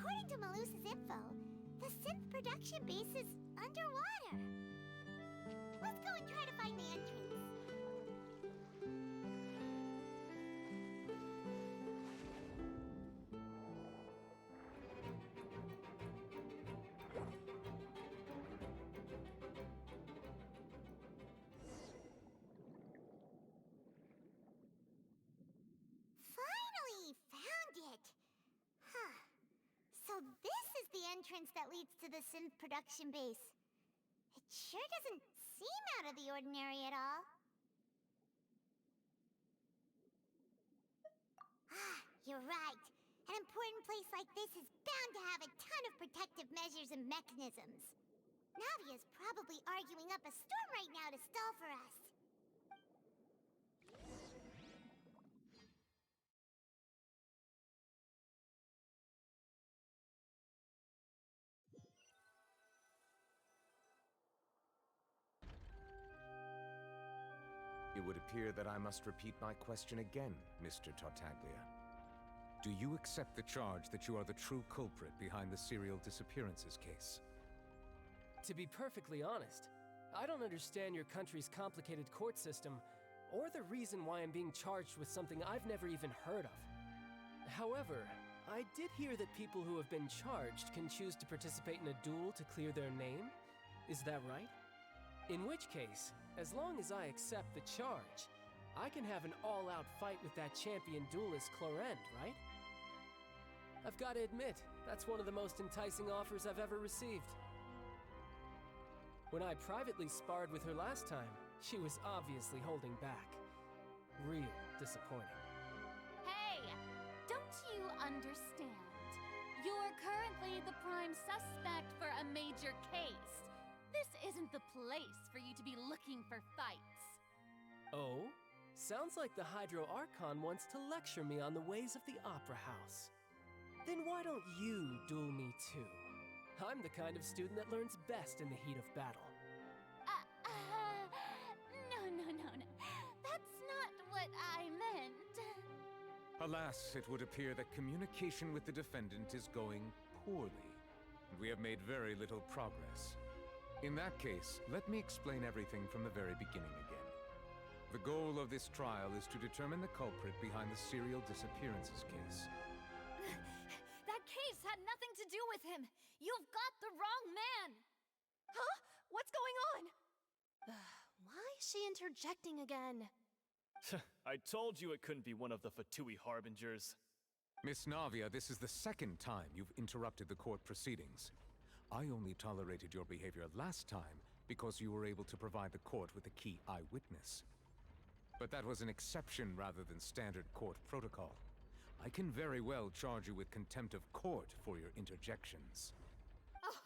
According to Malusa's info, the synth production base is underwater. Let's go and try to find the entrance. Finally found it! Huh. So this is the entrance that leads to the synth production base. It sure doesn't seem out of the ordinary at all. Ah, you're right. An important place like this is bound to have a ton of protective measures and mechanisms. Navia's probably arguing up a storm right now to stall for us. It would appear that I must repeat my question again, Mr. Tartaglia. Do you accept the charge that you are the true culprit behind the serial disappearances case? To be perfectly honest, I don't understand your country's complicated court system, or the reason why I'm being charged with something I've never even heard of. However, I did hear that people who have been charged can choose to participate in a duel to clear their name. Is that right? In which case, as long as I accept the charge, I can have an all-out fight with that champion duelist Clorend, right? I've got to admit, that's one of the most enticing offers I've ever received. When I privately sparred with her last time, she was obviously holding back. Real disappointing. Hey! Don't you understand? You're currently the prime suspect for a major case. This isn't the place for you to be looking for fights. Oh? Sounds like the Hydro Archon wants to lecture me on the ways of the Opera House. Then why don't you duel me too? I'm the kind of student that learns best in the heat of battle. No. That's not what I meant. Alas, it would appear that communication with the defendant is going poorly. We have made very little progress. In that case, let me explain everything from the very beginning again. The goal of this trial is to determine the culprit behind the serial disappearances case. That case had nothing to do with him. You've got the wrong man. Huh? What's going on? Why is she interjecting again? I told you it couldn't be one of the Fatui harbingers. Miss Navia, this is the second time you've interrupted the court proceedings. I only tolerated your behavior last time because you were able to provide the court with a key eyewitness. But that was an exception rather than standard court protocol. I can very well charge you with contempt of court for your interjections.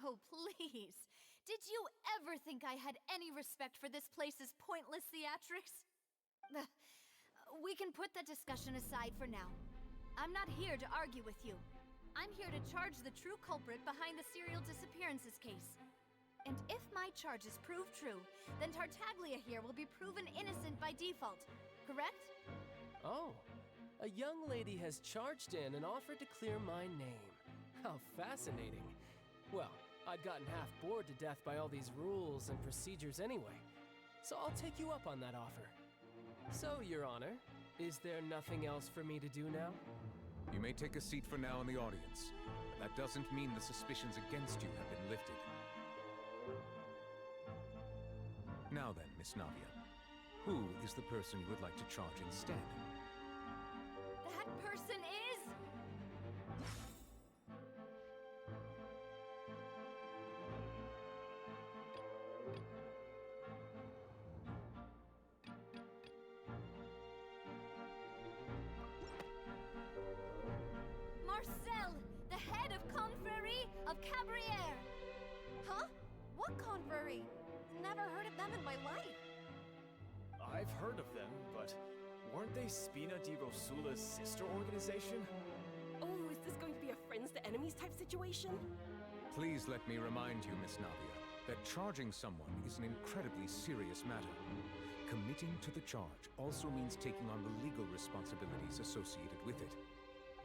Oh, please. Did you ever think I had any respect for this place's pointless theatrics? We can put that discussion aside for now. I'm not here to argue with you. I'm here to charge the true culprit behind the serial disappearances case. And if my charges prove true, then Tartaglia here will be proven innocent by default, correct? Oh, a young lady has charged in and offered to clear my name. How fascinating. Well, I'd gotten half bored to death by all these rules and procedures anyway, so I'll take you up on that offer. So, Your Honor, is there nothing else for me to do now? You may take a seat for now in the audience, but that doesn't mean the suspicions against you have been lifted. Now then, Miss Navia, who is the person you would like to charge instead? That person is... Marcel, the head of Confrérie of Cabriere. Huh? What confrérie? Never heard of them in my life. I've heard of them, but weren't they Spina di Rosula's sister organization? Oh, is this going to be a friends to enemies type situation? Please let me remind you, Miss Navia, that charging someone is an incredibly serious matter. Committing to the charge also means taking on the legal responsibilities associated with it.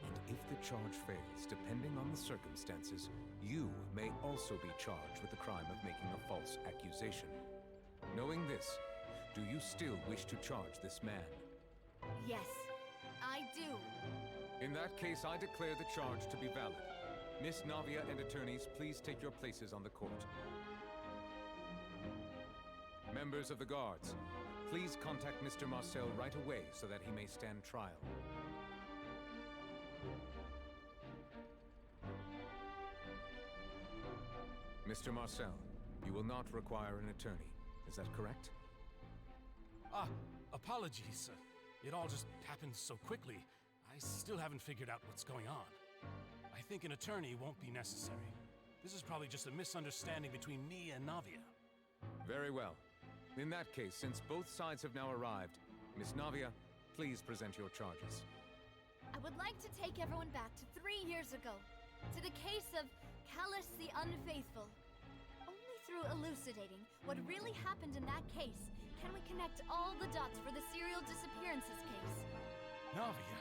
And if the charge fails, depending on the circumstances, you may also be charged with the crime of making a false accusation. Knowing this, do you still wish to charge this man? Yes, I do. In that case, I declare the charge to be valid. Miss Navia and attorneys, please take your places on the court. Members of the guards, please contact Mr. Marcel right away so that he may stand trial. Mr. Marcel, you will not require an attorney. Is that correct? Apologies. It all just happened so quickly. I still haven't figured out what's going on. I think an attorney won't be necessary. This is probably just a misunderstanding between me and Navia. Very well. In that case, since both sides have now arrived, Miss Navia, please present your charges. I would like to take everyone back to 3 years ago, to the case of Callus the Unfaithful. Only through elucidating what really happened in that case can we connect all the dots for the serial disappearances case. Navia,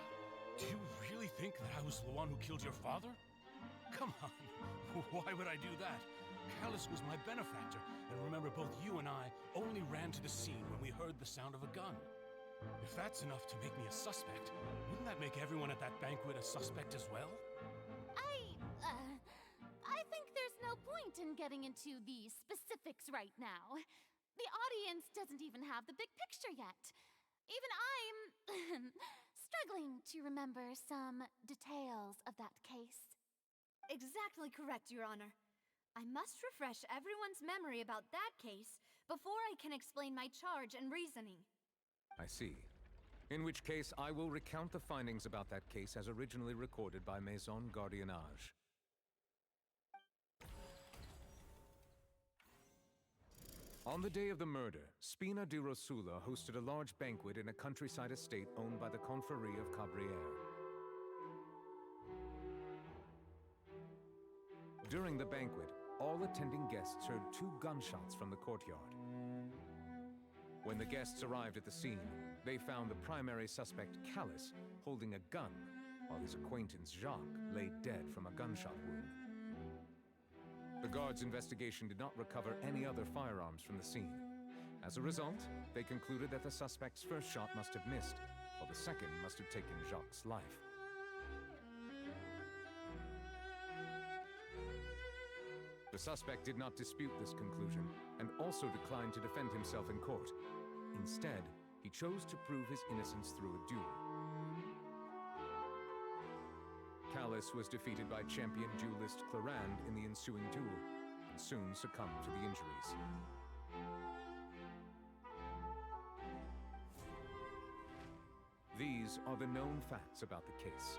do you really think that I was the one who killed your father? Come on, why would I do that? Callus was my benefactor, and remember both you and I only ran to the scene when we heard the sound of a gun. If that's enough to make me a suspect, wouldn't that make everyone at that banquet a suspect as well? I think there's no point in getting into the specifics right now. The audience doesn't even have the big picture yet. Even I'm struggling to remember some details of that case. Exactly correct, Your Honor. I must refresh everyone's memory about that case before I can explain my charge and reasoning. I see. In which case, I will recount the findings about that case as originally recorded by Maison Gardiennage. On the day of the murder, Spina di Rosula hosted a large banquet in a countryside estate owned by the Confrérie of Cabrières. During the banquet, all attending guests heard 2 gunshots from the courtyard. When the guests arrived at the scene, they found the primary suspect, Callus, holding a gun, while his acquaintance, Jacques, lay dead from a gunshot wound. The guards' investigation did not recover any other firearms from the scene. As a result, they concluded that the suspect's first shot must have missed, while the second must have taken Jacques' life. The suspect did not dispute this conclusion, and also declined to defend himself in court. Instead, he chose to prove his innocence through a duel. Callus was defeated by champion duelist Clarande in the ensuing duel, and soon succumbed to the injuries. These are the known facts about the case.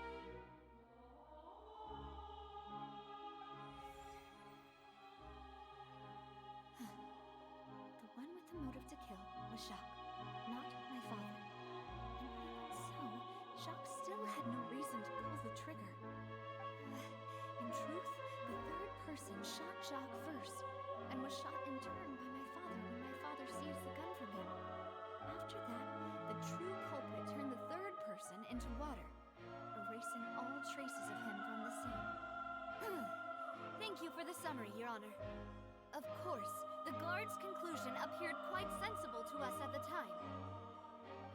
The one with the motive to kill was Jacques, not my father. And even so, Jacques still had no reason to pull the trigger. In truth, the third person shot Jacques first, and was shot in turn by my father when my father seized the gun from him. After that, the true culprit turned the third person into water, erasing all traces of him from the scene. Thank you for the summary, Your Honor. Of course, the guard's conclusion appeared quite sensible to us at the time.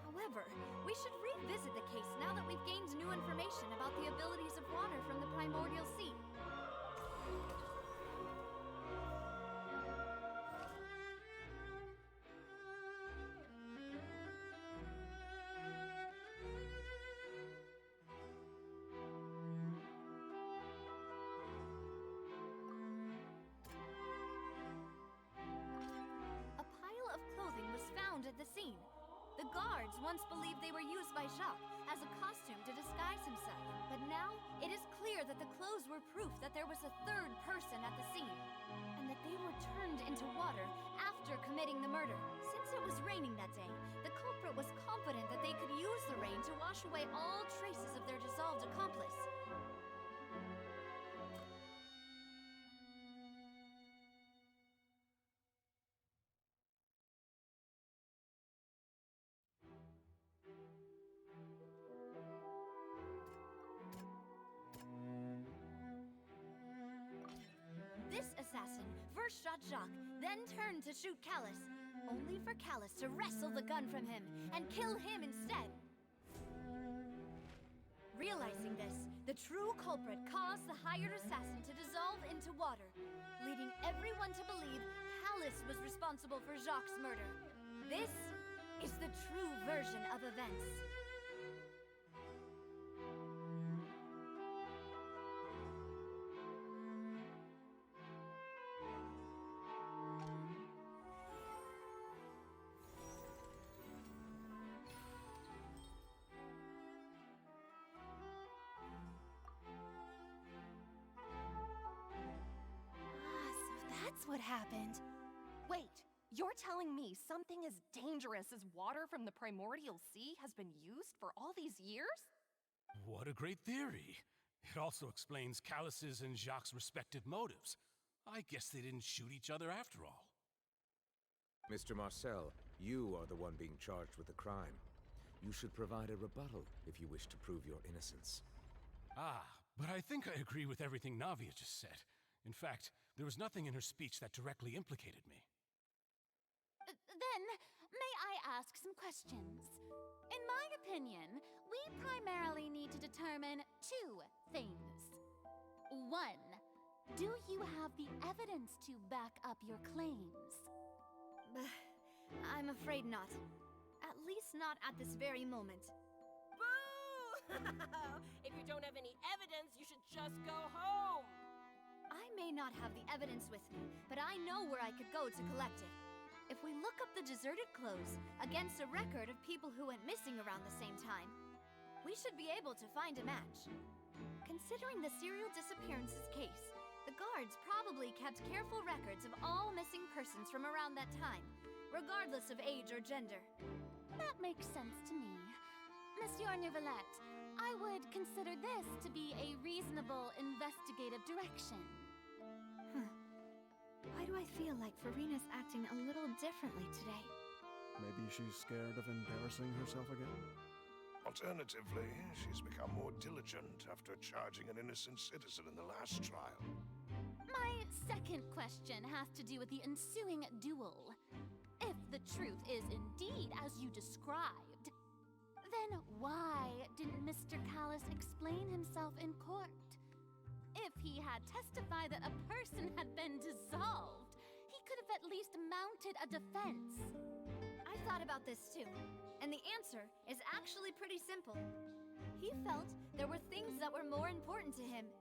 However, we should revisit the case now that we've gained new information about the abilities of water from the primordial sea. A pile of clothing was found at the scene. The guards once believed they were used by Jacques as a costume to disguise himself, but now it is clear that the clothes were proof that there was a third person at the scene, and that they were turned into water after committing the murder. Since it was raining that day, the culprit was confident that they could use the rain to wash away all traces of their dissolved accomplice. assassin first shot Jacques, then turned to shoot Callus, only for Callus to wrestle the gun from him and kill him instead. Realizing this, the true culprit caused the hired assassin to dissolve into water, leading everyone to believe Callus was responsible for Jacques' murder. This is the true version of events. That's what happened. Wait, you're telling me something as dangerous as water from the primordial sea has been used for all these years? What a great theory. It also explains Callus's and Jacques' respective motives. I guess they didn't shoot each other after all. Mr. Marcel, you are the one being charged with the crime. You should provide a rebuttal if you wish to prove your innocence. Ah, but I think I agree with everything Navia just said. In fact, there was nothing in her speech that directly implicated me. Then, may I ask some questions? In my opinion, we primarily need to determine two things. One, do you have the evidence to back up your claims? I'm afraid not. At least not at this very moment. Boo! If you don't have any evidence, you should just go home! I may not have the evidence with me, but I know where I could go to collect it. If we look up the deserted clothes against a record of people who went missing around the same time, we should be able to find a match. Considering the serial disappearances case, the guards probably kept careful records of all missing persons from around that time, regardless of age or gender. That makes sense to me. Monsieur Neuvillette, I would consider this to be a reasonable investigative direction. Why do I feel like Farina's acting a little differently today? Maybe she's scared of embarrassing herself again? Alternatively, she's become more diligent after charging an innocent citizen in the last trial. My second question has to do with the ensuing duel. If the truth is indeed as you described, then why didn't Mr. Callus explain himself in court? If he had testified that a person had been dissolved, he could have at least mounted a defense. I've thought about this too, and the answer is actually pretty simple. He felt there were things that were more important to him.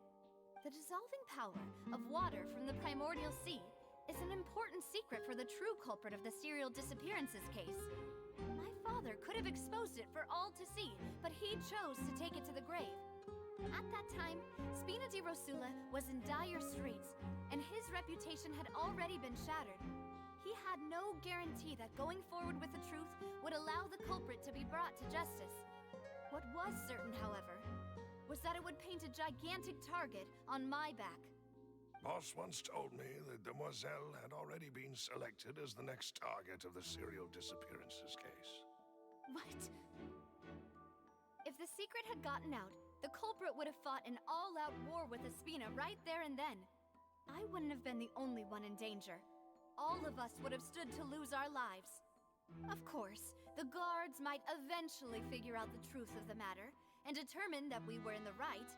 The dissolving power of water from the primordial sea is an important secret for the true culprit of the serial disappearances case. My father could have exposed it for all to see, but he chose to take it to the grave. At that time, Spina di Rosula was in dire straits, and his reputation had already been shattered. He had no guarantee that going forward with the truth would allow the culprit to be brought to justice. What was certain, however, was that it would paint a gigantic target on my back. Boss once told me that Demoiselle had already been selected as the next target of the serial disappearances case. What? If the secret had gotten out, the culprit would have fought an all-out war with Espina right there and then. I wouldn't have been the only one in danger. All of us would have stood to lose our lives. Of course, the guards might eventually figure out the truth of the matter and determine that we were in the right.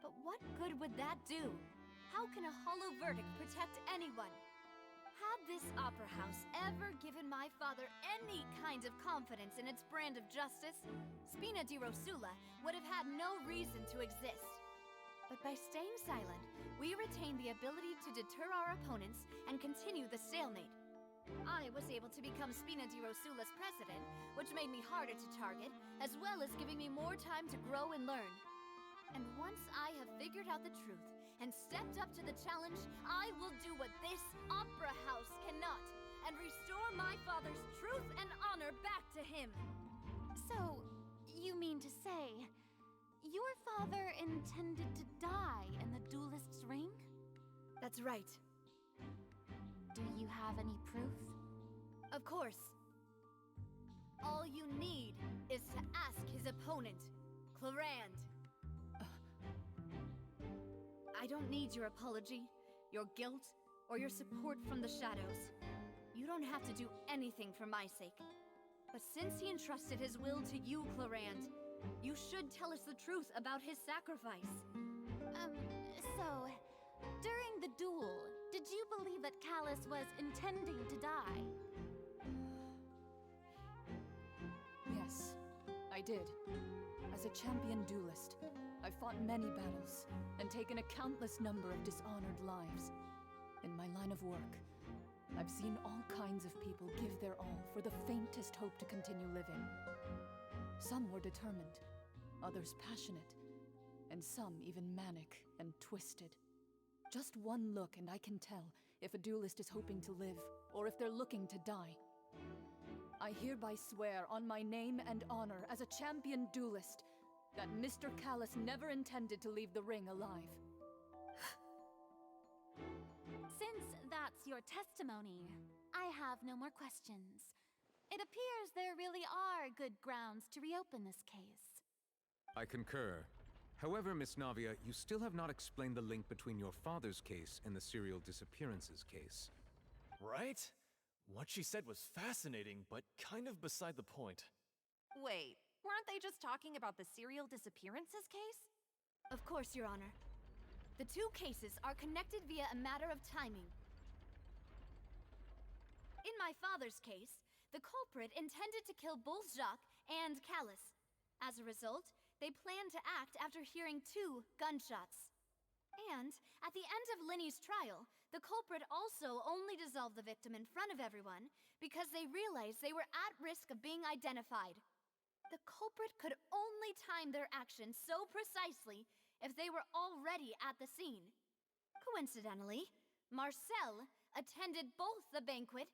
But what good would that do? How can a hollow verdict protect anyone? Had this opera house ever given my father any kind of confidence in its brand of justice, Spina di Rosula would have had no reason to exist. But by staying silent, we retain the ability to deter our opponents and continue the stalemate. I was able to become Spina di Rosula's president, which made me harder to target, as well as giving me more time to grow and learn. And once I have figured out the truth and stepped up to the challenge, I will do what this opera house cannot, and restore my father's truth and honor back to him. So, you mean to say, your father intended to die in the duelist's ring? That's right. Do you have any proof? Of course. All you need is to ask his opponent, Clarand. I don't need your apology. your guilt, or your support from the shadows. You don't have to do anything for my sake. But since he entrusted his will to you, Clarand, you should tell us the truth about his sacrifice. So, during the duel, did you believe that Callus was intending to die? Yes, I did. As a champion duelist, I've fought many battles and taken a countless number of dishonored lives. In my line of work, I've seen all kinds of people give their all for the faintest hope to continue living. Some were determined, others passionate, and some even manic and twisted. Just one look and I can tell if a duelist is hoping to live or if they're looking to die. I hereby swear on my name and honor as a champion duelist that Mr. Callus never intended to leave the ring alive. Since that's your testimony, I have no more questions. It appears there really are good grounds to reopen this case. I concur. However, Miss Navia, you still have not explained the link between your father's case and the serial disappearances case. Right? What she said was fascinating, but kind of beside the point. Wait, weren't they just talking about the serial disappearances case? Of course, Your Honor. The two cases are connected via a matter of timing. In my father's case, the culprit intended to kill both Jacques and Callus. As a result, they planned to act after hearing 2 gunshots. And, at the end of Linny's trial, the culprit also only dissolved the victim in front of everyone because they realized they were at risk of being identified. The culprit could only time their actions so precisely if they were already at the scene. Coincidentally, Marcel attended both the banquet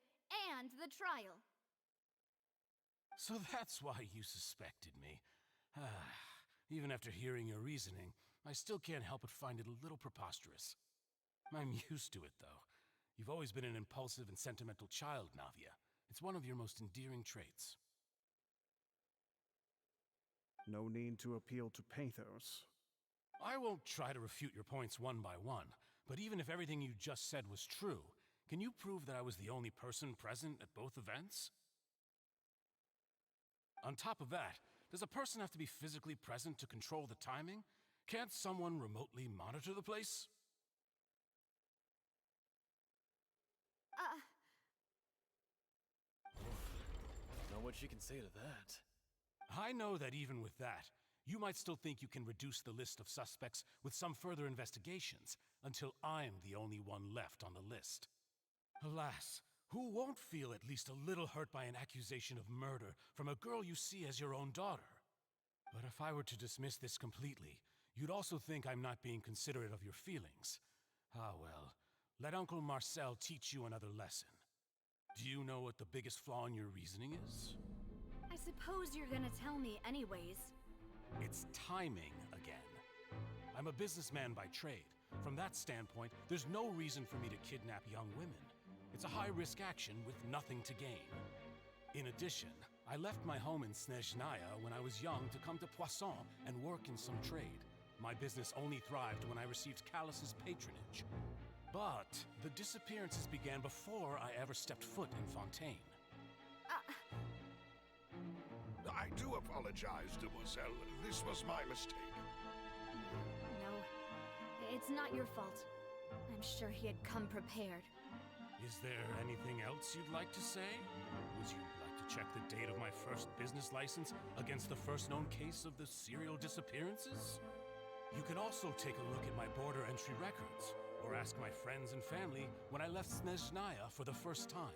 and the trial. So that's why you suspected me. Even after hearing your reasoning, I still can't help but find it a little preposterous. I'm used to it, though. You've always been an impulsive and sentimental child, Navia. It's one of your most endearing traits. No need to appeal to pathos. I won't try to refute your points one by one, but even if everything you just said was true, can you prove that I was the only person present at both events? On top of that, does a person have to be physically present to control the timing? Can't someone remotely monitor the place? Know what she can say to that. I know that even with that, you might still think you can reduce the list of suspects with some further investigations, until I'm the only one left on the list. Alas, who won't feel at least a little hurt by an accusation of murder from a girl you see as your own daughter? But if I were to dismiss this completely, you'd also think I'm not being considerate of your feelings. Ah well, let Uncle Marcel teach you another lesson. Do you know what the biggest flaw in your reasoning is? I suppose you're gonna tell me anyways. It's timing again. I'm a businessman by trade. From that standpoint, there's no reason for me to kidnap young women. It's a high-risk action with nothing to gain. In addition, I left my home in Snezhnaya when I was young to come to Poisson and work in some trade. My business only thrived when I received Callus's patronage. But the disappearances began before I ever stepped foot in Fontaine. I do apologize, demoiselle. This was my mistake. No, it's not your fault. I'm sure he had come prepared. Is there anything else you'd like to say? Would you like to check the date of my first business license against the first known case of the serial disappearances? You can also take a look at my border entry records, or ask my friends and family when I left Snezhnaya for the first time.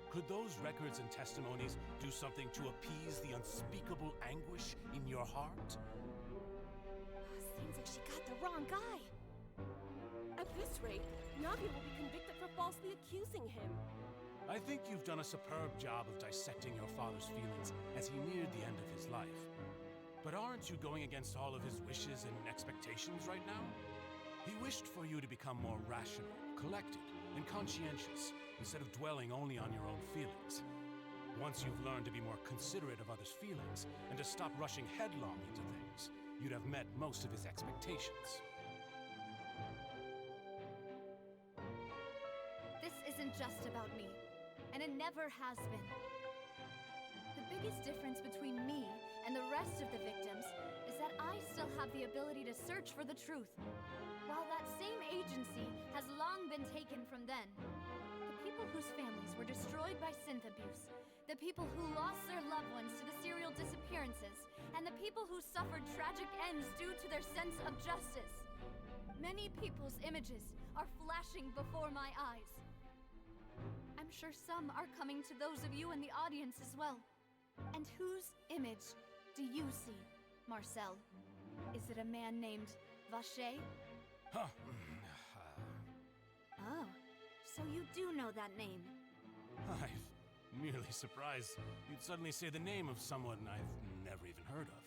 Could those records and testimonies do something to appease the unspeakable anguish in your heart? Seems like she got the wrong guy. At this rate, Navia will be convicted for falsely accusing him. I think you've done a superb job of dissecting your father's feelings as he neared the end of his life. But aren't you going against all of his wishes and expectations right now? He wished for you to become more rational, collected, and conscientious, instead of dwelling only on your own feelings. Once you've learned to be more considerate of others' feelings, and to stop rushing headlong into things, you'd have met most of his expectations. isn't just about me, and it never has been. The biggest difference between me and the rest of the victims is that I still have the ability to search for the truth, while that same agency has long been taken from them. The people whose families were destroyed by synth abuse, the people who lost their loved ones to the serial disappearances, and the people who suffered tragic ends due to their sense of justice. Many people's images are flashing before my eyes. I'm sure some are coming to those of you in the audience as well. And whose image do you see, Marcel? Is it a man named Vacher? Huh. Oh, so you do know that name. I'm merely surprised you'd suddenly say the name of someone I've never even heard of.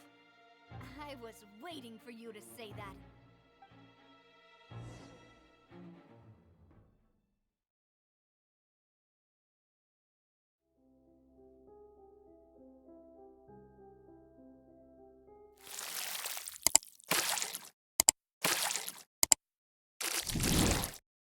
I was waiting for you to say that.